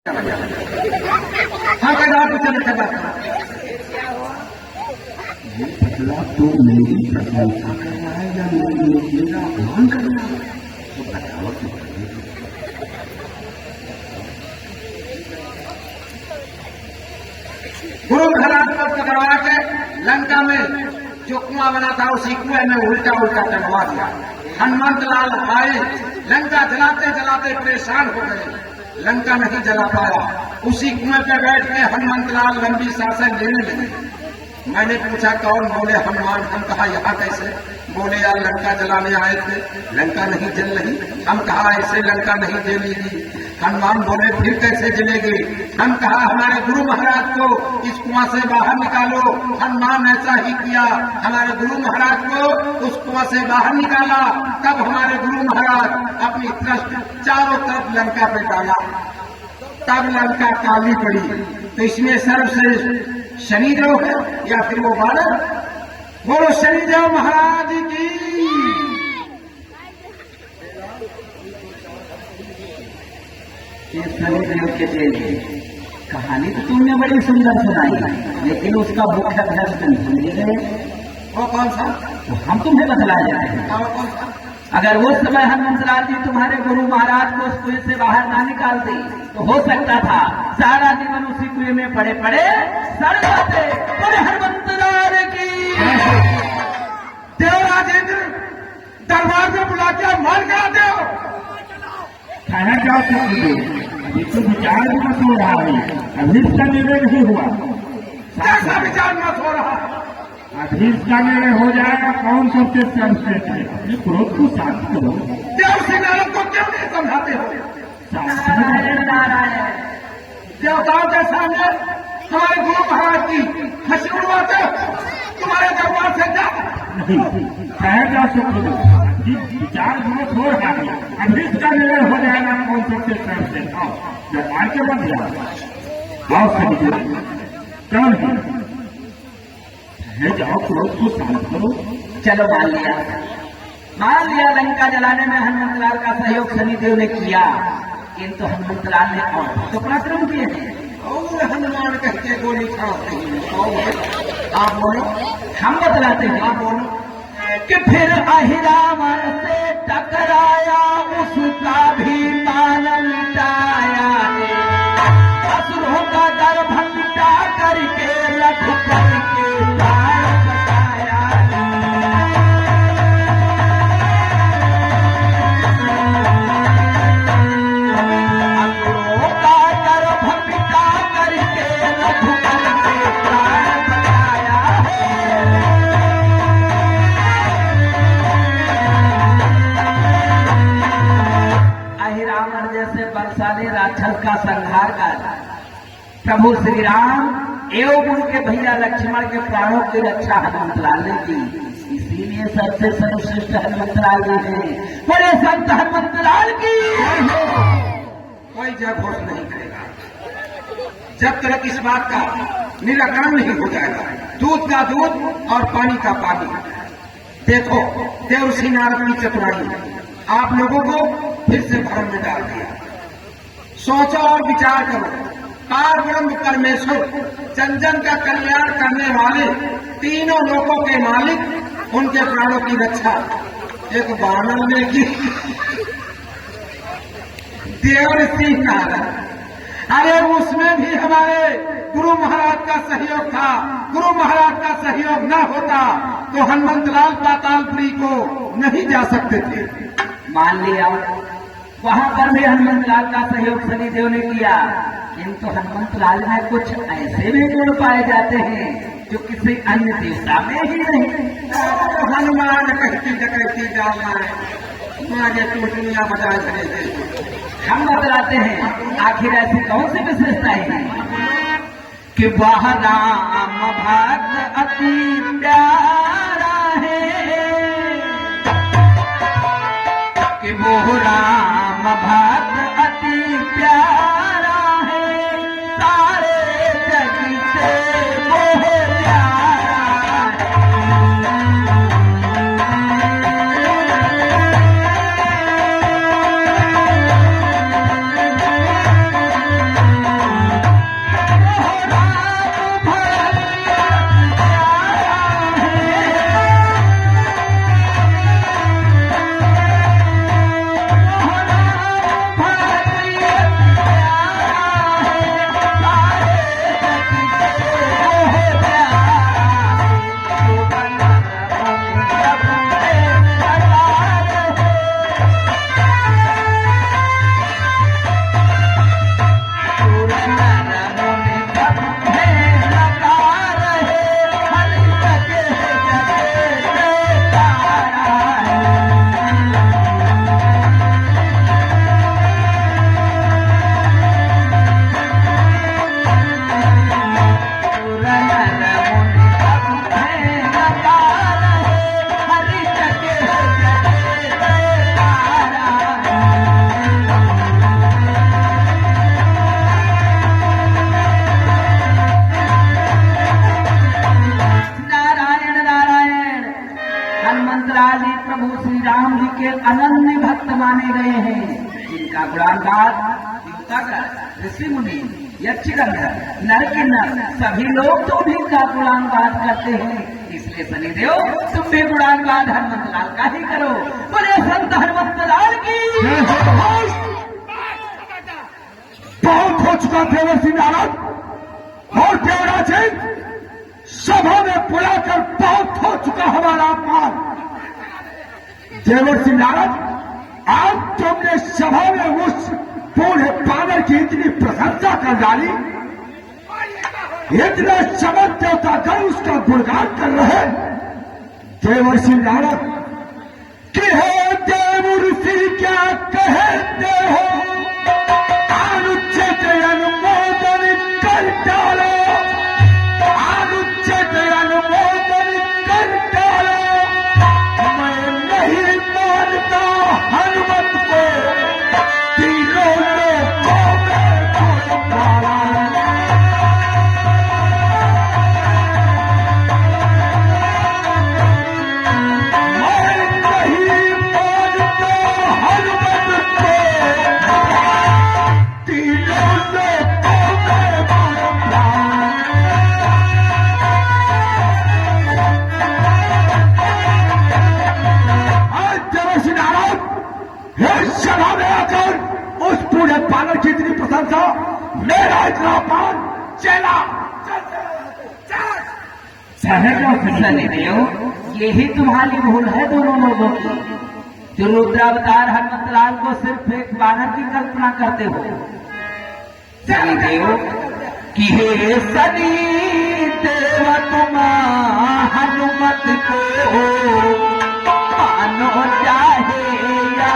हाँ कैदार को चले चला ये पतला तो मेरी प्रशंसा कर रहा है या मेरा अपमान कर रहा है तो बताओ कि गुरु महाराज को पकड़वा के लंका में जो कुआं बना था उसी कुएं में उल्टा उल्टा चढ़वा दिया। हनुमंत लाल आए, लंका जलाते जलाते परेशान हो गए, लंका नहीं जला पाया। उसी कुएं पे बैठ के हनुमंत लाल लंबी सांसें लेने लगे। मैंने पूछा कौन? बोले हनुमान। हम कहा यहाँ कैसे? बोले यार लंका जलाने आए थे, लंका नहीं जल रही। हम कहा ऐसे लंका नहीं जलेगी। हनुमान बोले फिर कैसे जलेगी? हम कहा हमारे गुरु महाराज को इस कुआं से बाहर निकालो। हनुमान ऐसा ही किया, हमारे गुरु महाराज को उस कुआं से बाहर निकाला। तब हमारे गुरु महाराज अपनी दृष्टि चारों तरफ लंका पे डाला, तब लंका काली पड़ी। तो इसमें सर्वश्रेष्ठ शनिदेव है या फिर वो बालक? बोलो शनिदेव महाराज की। शनिदेव के तेज कहानी तो तुमने बड़ी सुंदर सुनाई, लेकिन उसका मुख्य भ्रष्ट तुम समझे गए। वो कौन सा? तो हम तुम्हें बतला देते हैं। कौन सा? अगर उस समय हनुमंत लाल जी तुम्हारे गुरु महाराज को उस कुएं से बाहर ना निकालते तो हो सकता था सारा जीवन उसी कुएं में पड़े पड़े सड़ जाते। बड़े हनुमंत लाल की देवराजेंद्र दरबार में बुला के मार करा दो। खाना क्या अभी तो विचार मत हो रहा है, अभी इसका निर्णय नहीं हुआ। कैसा विचार मत हो रहा? अभी इसका निर्णय हो जाएगा कौन सबसे सर्वश्रेष्ठ है। अपने क्रोध को शांत करो। देव सिंह को क्यों नहीं समझाते हो? देवताओं के सामने हमारे गुरु महाराज की हंसी उड़वाते हो। तुम्हारे दरबार से जा नहीं कहा जा सकते। विचार विमर्श हो रहा है, अभी इसका निर्णय हो जाएगा कौन सबसे सर्वश्रेष्ठ। आओ दरबार के बंद जाओ, आओ सही कौन है, जाओ क्रोध को शांत करो। चलो मान लिया लंका जलाने में हनुमंत लाल का सहयोग शनिदेव ने किया, किंतु हनुमंत लाल ने और तो पराक्रम किए हैं। और हनुमान कहते गोली खाते हैं। आप बोलो। हम बतलाते हैं। आप बोलो। कि फिर अहिरावण से टकराया, उसका भी मान मिटाया, असुरों का गर्भ मिटा करके रघुपति के प्राण बचाया। असुरों का गर्भ मिटा करके रघुपति के प्राण बचाया। अहिरावण जैसे बलशाली राक्षस का संहार कर प्रभु श्री राम एवं उनके भैया लक्ष्मण के प्राणों की रक्षा हनुमंत लाल ने की। इसीलिए सबसे सर्वश्रेष्ठ हनुमंत लाल जी हैं। बड़े संत हनुमंत लाल की कोई जय घोष नहीं करेगा जब तक इस बात का निराकरण नहीं हो जाएगा। दूध का दूध और पानी का पानी। देखो देवर्षि नारद की चतुराई आप लोगों को फिर से भ्रम में डाल दिया। सोचो और विचार करो। पार ब्रह्म परमेश्वर जन जन का कल्याण करने वाले, तीनों लोकों के मालिक, उनके प्राणों की रक्षा एक वानर ने की। देवर्षि नारद, अरे उसमें भी हमारे गुरु महाराज का सहयोग था। गुरु महाराज का सहयोग न होता तो हनुमंत लाल पातालपुरी को नहीं जा सकते थे। मान लिया वहां पर भी हनुमंत लाल का सहयोग शनिदेव ने किया, किंतु हनुमंत लाल में कुछ ऐसे भी गुण पाए जाते हैं जो किसी अन्य देवता में ही नहीं। हनुमान कहती डकैती डालना है, मारे टूटनियां बजाए खड़े थे। हम बतलाते हैं आखिर ऐसी कौन सी विशेषताएं हैं कि वह राम भक्त अति प्यारा है, कि वो राम भक्त अति प्यारा है, सारे जग से वो प्यारा है। प्रभु श्री राम जी के अनन्य भक्त माने गए हैं, जिनका गुणानुवाद देवतागण, ऋषि मुनि, यक्षगंधर्व, नर किन्नर सभी लोग तो भी का गुणानुवाद करते हैं। इसलिए शनिदेव तुम भी गुणानुवाद हनुमत लाल का ही करो। बोले संत हनुमत लाल की। बहुत हो चुका देवर्षि नारद और देवराज सभा में बुलाकर बहुत हो चुका हमारा अपमान। देवर्षि नारद, आज तुमने सभा में उस बूढ़े बानर की इतनी प्रशंसा कर डाली, इतना समझ देवता कर उसका गुणगान कर रहे देवर्षि नारद कि हे देव ऋषि क्या कहते हो, अनुच्छेद अनुमोदन कर डालो, अनुच्छेद अनुमोदन कर डालो। मैं नहीं मानता हनुमत को, तीनों लोगों में गुणगान। कितनी प्रशंसा, मेरा इतना अपमान, चला शनिदेव, यही तुम्हारी भूल है दोनों लोगों की, जो रुद्रावतार हनुमत लाल को सिर्फ एक बानर की कल्पना करते हो। शनिदेव कि हे शनि देव तुम हनुमत को मानो चाहे या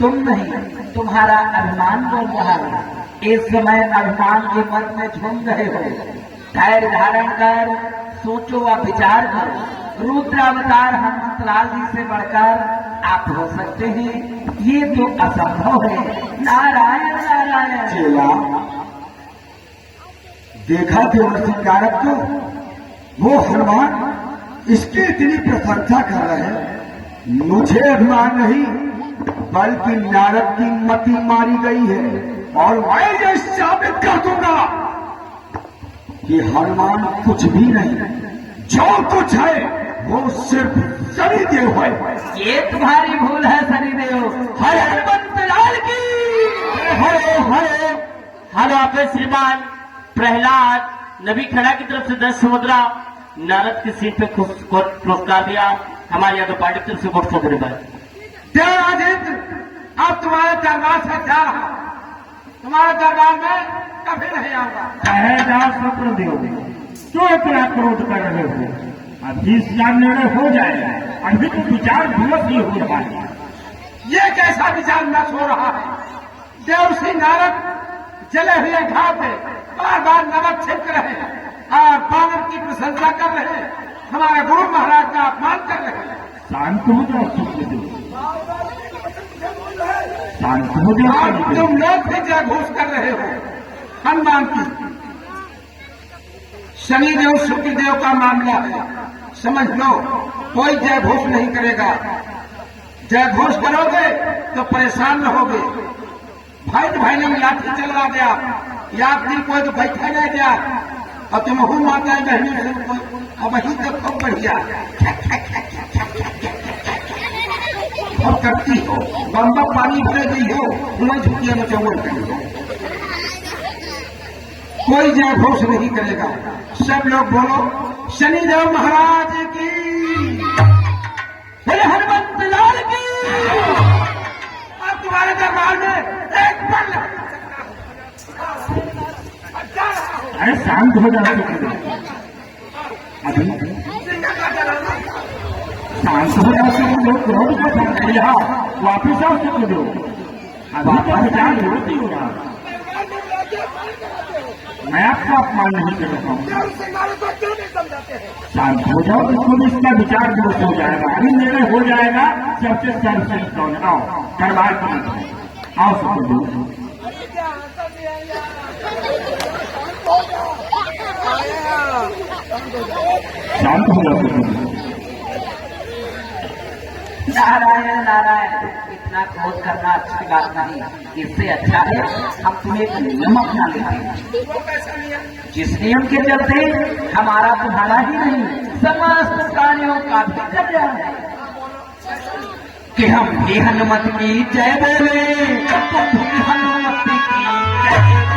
तुम नहीं, तुम्हारा अभिमान बोल रहा है। इस समय अभिमान के मन में झूम रहे हो। धैर्य धारण कर सोचो व विचार करो। रुद्रावतार हनुमत लाल जी से बढ़कर आप हो सकते हैं, ये तो असंभव है। नारायण नारायण। चेला, देखा देवर्षि नारद को, वो हनुमान इसकी इतनी प्रशंसा कर रहे हैं। मुझे अभिमान नहीं, बल्कि नारद की मति मारी गई है और मैं ये साबित कर दूंगा कि हनुमान कुछ भी नहीं, जो कुछ है वो सिर्फ शनिदेव है। ये तुम्हारी भूल है शनिदेव। हर हनुमत लाल की। हेलो आपके श्रीमान प्रहलाद नबी खड़ा की तरफ से 10 मुद्रा, नारद की सीट पे पुरस्कार दिया। हमारे यहाँ तो पार्टी की तरफ से बहुत बहुत धन्यवाद। देवराजेंद्र, अब तुम्हारे दरबार से जा रहा, तुम्हारे दरबार में कभी नहीं आऊंगा। कहे जा सत्रदेव, क्यों इतना क्रोध कर रहे हो? अभी इसका निर्णय हो जाएगा, अभी तो विचार विमर्श ही हो रहा है। ये कैसा विचार विमर्श हो रहा है? देवर्षि नारद जले हुए घाव पे बार बार नमक छिड़क रहे हैं और बानर की प्रशंसा कर रहे हैं, हमारे गुरु महाराज का अपमान कर रहे हैं। शांत हो जाओ सुखदेव, शांत हो जाओ। आप तुम लोग भी जय घोष कर रहे हो हनुमान की। शनिदेव शुक्रदेव का मामला है, समझ लो। कोई जय घोष नहीं करेगा। जय घोष करोगे तो परेशान रहोगे। भाई भाई ने लाठी चलवा दिया, या दिन कोई तो बैठा रह गया और तुम हो माता बहनी अब वही तो खूब बढ़िया और करती हो बम्बा पानी भरे गई हो तुम्हें झुकिया में चौवन करी हो कोई जय घोष नहीं करेगा सब लोग बोलो शनिदेव महाराज की बोले हनुमंत लाल की अब तुम्हारे दरबार में एक पल अरे शांत हो जाओ अभी शांत हो जाओ क्रोध का शांत यहाँ वापिस आओ सकते दो अभी तो विचार जरूरत ही होगा मैं आपका अपमान नहीं कर रहा हूँ शांत हो जाओ इसको भी इसका विचार दुरुस्त हो जाएगा अभी निर्णय हो जाएगा सबसे सर्वश्रेष्ठ कौन आओ दरबार पर आओ सकते दो शांत हो जाओ नारायण नारायण इतना क्रोध करना अच्छी बात नहीं इससे अच्छा है हम तुम्हें एक नियम अपना लेते हैं जिस नियम के चलते हमारा तुम्हारा ही नहीं समस्त प्राणियों का भी कल्याण है कि हम भी हनुमत की जय बोले तुम भी हनुमत की जय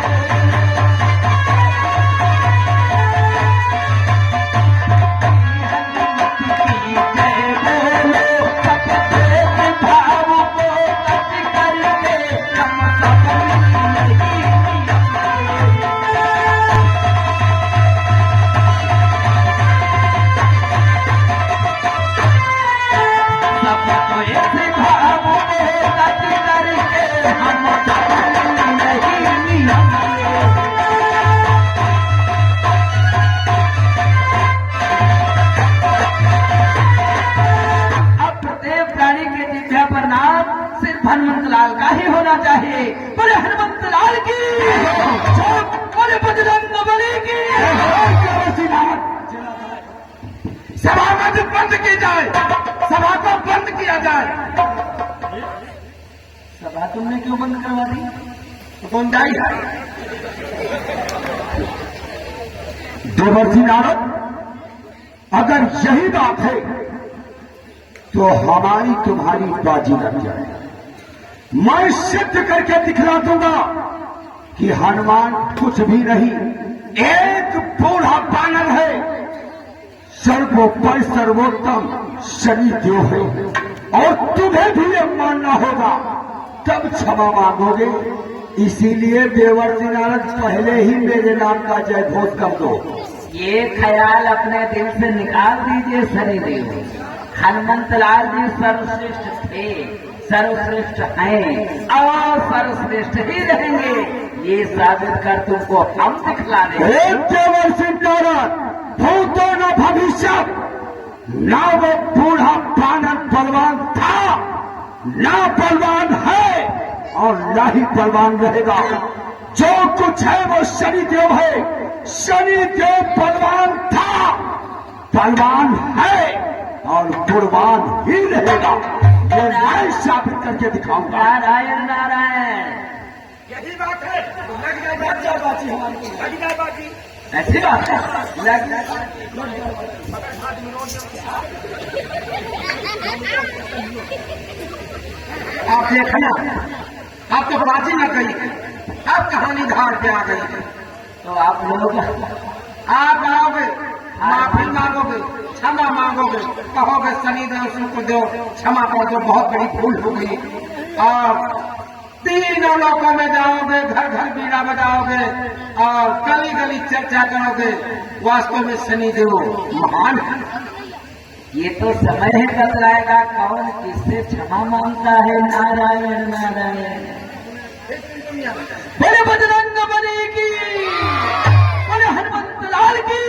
हनुमंत लाल का ही होना चाहिए बोले हनुमंत लाल की बोले बजरंग बली की सभा में बंद की जाए सभा को बंद किया जाए सभा तुमने क्यों बंद करवा दी तो कौन जाई है देवर्षि नारद अगर यही बात है तो हमारी तुम्हारी बाजी लग जाए मैं सिद्ध करके दिखला दूंगा कि हनुमान कुछ भी नहीं एक बूढ़ा बानर है सर्वोपरि सर्वोत्तम शनिदेव है और तुम्हें भी ये मानना होगा तब क्षमा मांगोगे इसीलिए देवर्षि नारद पहले ही मेरे नाम का जय घोष कर दो ये ख्याल अपने दिल से निकाल दीजिए शनिदेव हनुमंत लाल जी सर्वश्रेष्ठ थे सर्वश्रेष्ठ हैं और सर्वश्रेष्ठ ही रहेंगे ये साबित कर तुमको हम दिखला देंगे देवर्षि नारद भूतो न भविष्य न वो बूढ़ा बानर बलवान था न बलवान है और न ही बलवान रहेगा जो कुछ है वो शनिदेव है शनिदेव बलवान था बलवान है और गुणवान ही रहेगा ये मैं साबित करके दिखाऊंगा नारायण नारायण यही बात है लग जाए बाजी हमारी लग जाए बाजी ऐसी बात है आप देखना आप तो बाजी न गई अब कहानी धार पे आ गई तो आप लोग आप आओगे माफी मांगोगे क्षमा मांगोगे कहोगे शनिदेव को दो क्षमा कर दो बहुत बड़ी भूल हो गई और तीनों लोगों में जाओगे घर घर बीड़ा बजाओगे और गली गली चर्चा करोगे वास्तव में शनिदेव महान है ये तो समय ही बतलाएगा कौन किससे क्षमा मांगता है नारायण नारायण बोले बजरंग बली की बोले हनुमंत लाल की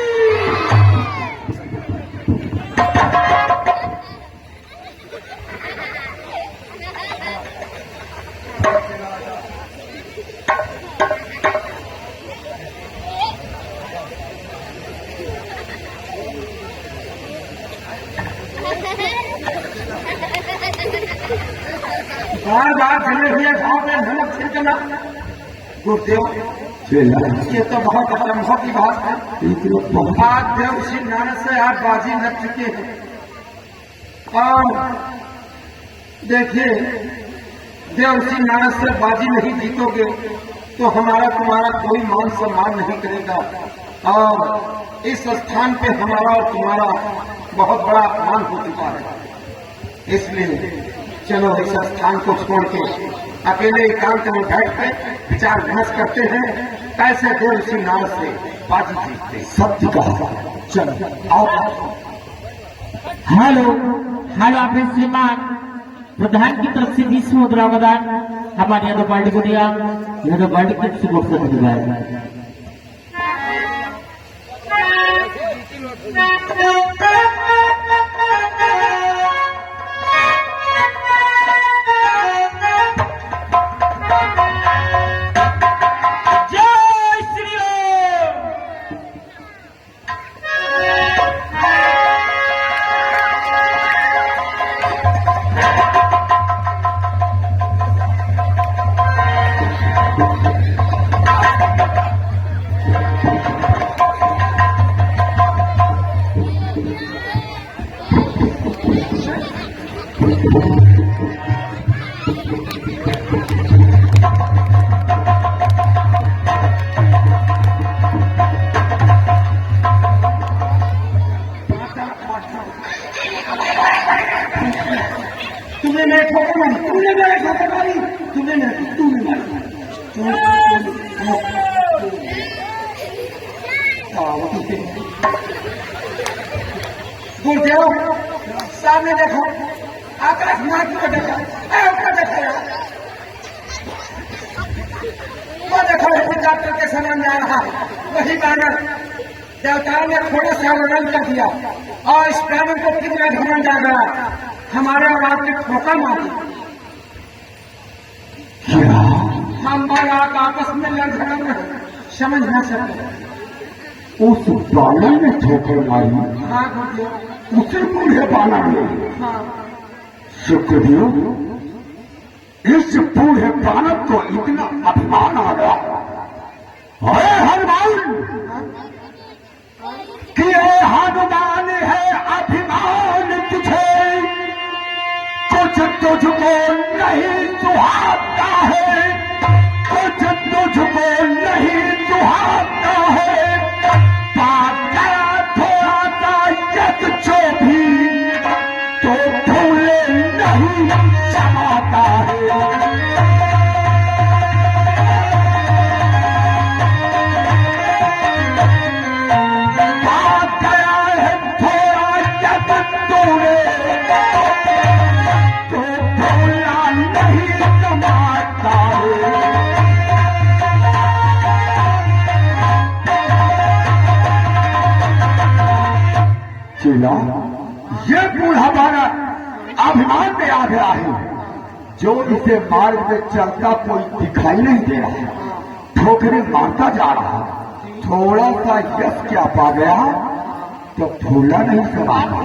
बार बार चले हुए गाँव में नमक छिड़कना गुरुदेव चेला ये तो बहुत असंभव की बात है। आज देव श्री नारद से आप बाजी लग चुके हैं और देखिए देव श्री नारद से बाजी नहीं जीतोगे तो हमारा तुम्हारा कोई मान सम्मान नहीं करेगा और इस स्थान पे हमारा और तुम्हारा बहुत बड़ा अपमान हो चुका है। इसलिए चलो इस स्थान को छोड़ के अकेले एकांत में बैठ के विचार विमर्श करते हैं कैसे देव श्री नारद से बाजी जीतते। सत्य कहा। चलो आओ। हेलो हेलो आप श्रीमान प्रधान की तरफ से 20 मुद्रा वरदान हमारे यादव पार्टी को दिया। यादव पार्टी की तरफ से वोट कर दिया। तुमने मेरे ठोकर मारी, तुमने मेरे ठोकर मारी, तुमने गुरुदेव सामने देखो आकाश मार्ग को देखो देखो वो देखो डॉक्टर के समय में आ रहा वही बानर देवताओं ने थोड़ा सा वर्णन कर दिया और इस प्राणी को कितना घमंड आ गया हमारे और आपने ठोकर मारी। हम और आप आपस में लड़ झगड़ रहे समझ ना सके। उस बानर ने ठोकर मारी। हाँ गुरुदेव उसे बूढ़े बानर ने। हाँ सुखदेव इस बूढ़े बानर को इतना अभिमान आ गया। अरे हनुमान कि ये हनुमान है अभिमान तुझे कुछ तुझको नहीं सुहाता है कुछ तुझको नहीं सुहाता है पाप गया थोड़ा सा यद जो भी तो भूले नहीं समाता है। ये बूढ़ा बानर अभिमान में आ गया है जो इसे मार्ग में चलता कोई दिखाई नहीं दे रहा ठोकरे मारता जा रहा थोड़ा सा यश क्या पा गया तो फूला नहीं समाता।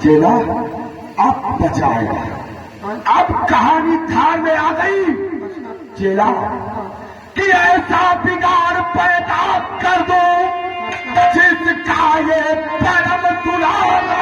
चेला अब बचाएगा। अब कहानी थाल में आ गई चेला कि ऐसा बिगाड़ पैदा कर दो जिसका ये परम दुलारा